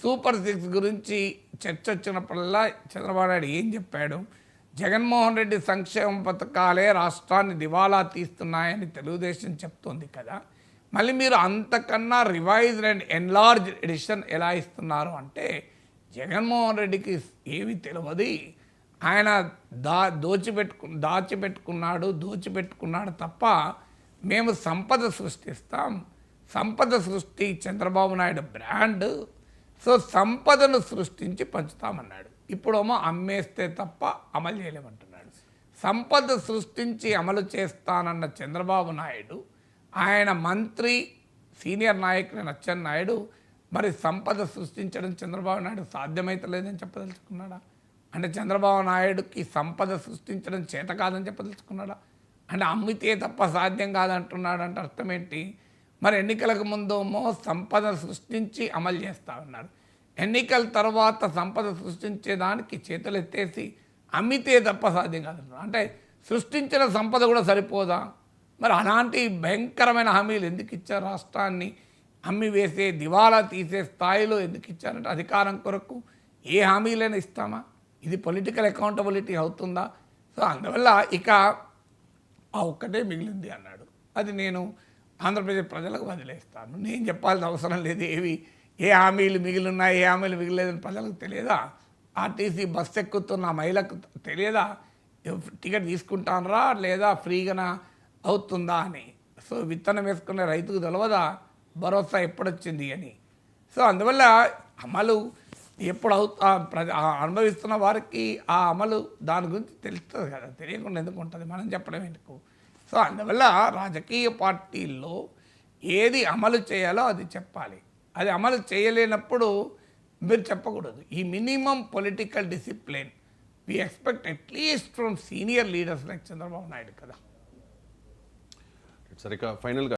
Super six గురించి చర్చ వచ్చినప్పుడల్లా చంద్రబాబు నాయుడు ఏం చెప్పాడు? జగన్మోహన్ రెడ్డి సంక్షేమ పథకాలే రాష్ట్రాన్ని దివాలా తీస్తున్నాయని తెలుగుదేశం చెప్తోంది కదా. మళ్ళీ మీరు అంతకన్నా రివైజ్డ్ అండ్ ఎన్లార్జ్ ఎడిషన్ ఎలా ఇస్తున్నారు అంటే, జగన్మోహన్ రెడ్డికి ఏమీ తెలియదు, ఆయన దోచిపెట్టుకున్నాడు తప్ప మేము సంపద సృష్టిస్తాం, సంపద సృష్టి చంద్రబాబు నాయుడు బ్రాండ్, సో సంపదను సృష్టించి పంచుతామన్నాడు. ఇప్పుడేమో అమ్మేస్తే తప్ప అమలు చేయలేమంటున్నాడు. సంపద సృష్టించి అమలు చేస్తానన్న చంద్రబాబు నాయుడు, ఆయన మంత్రి సీనియర్ నాయకుడు అచ్చెన్నాయుడు మరి సంపద సృష్టించడం చంద్రబాబు నాయుడు సాధ్యమైతలేదని చెప్పదలుచుకున్నాడా? అంటే చంద్రబాబు నాయుడుకి సంపద సృష్టించడం చేత కాదని చెప్పదలుచుకున్నాడా? అంటే అమ్మితే తప్ప సాధ్యం కాదంటున్నాడు అంటే అర్థం ఏంటి? మరి ఎన్నికలకు ముందేమో సంపద సృష్టించి అమలు చేస్తా ఉన్నారు, ఎన్నికల తర్వాత సంపద సృష్టించేదానికి చేతులు ఎత్తేసి అమ్మితే తప్ప సాధ్యం కాదంటున్నారు. అంటే సృష్టించిన సంపద కూడా సరిపోదా? మరి అలాంటి భయంకరమైన హామీలు ఎందుకు ఇచ్చారు? రాష్ట్రాన్ని అమ్మి వేసే దివాలా తీసే స్థాయిలో ఎందుకు ఇచ్చారంటే అధికారం కొరకు ఏ హామీలైనా ఇస్తామా? ఇది పొలిటికల్ అకౌంటబిలిటీ అవుతుందా? సో అందువల్ల ఇక ఆ ఒక్కటే మిగిలింది అన్నాడు. అది నేను ఆంధ్రప్రదేశ్ ప్రజలకు వదిలేస్తాను, నేను చెప్పాల్సిన అవసరం లేదు. ఏ హామీలు మిగిలిన్నాయి, ఏ హామీలు మిగిలేదని ప్రజలకు తెలియదా? ఆర్టీసీ బస్సు ఎక్కుతున్న మహిళకు తెలియదా? టికెట్ తీసుకుంటానరా లేదా ఫ్రీగా అవుతుందా అని? సో విత్తనం వేసుకునే రైతుకు తెలియదా భరోసా ఎప్పుడొచ్చింది అని? సో అందువల్ల అమలు ఎప్పుడు అనుభవిస్తున్న వారికి ఆ అమలు దాని గురించి తెలుస్తుంది కదా, తెలియకుండా ఎందుకు ఉంటుంది, మనం చెప్పడం ఎందుకు? సో అందువల్ల రాజకీయ పార్టీల్లో ఏది అమలు చేయాలో అది చెప్పాలి, అది అమలు చేయలేనప్పుడు మీరు చెప్పకూడదు. ఈ minimum political discipline we expect at least from senior leaders like Chandrababu Naidu కదా. సరిగ్గా ఫైనల్గా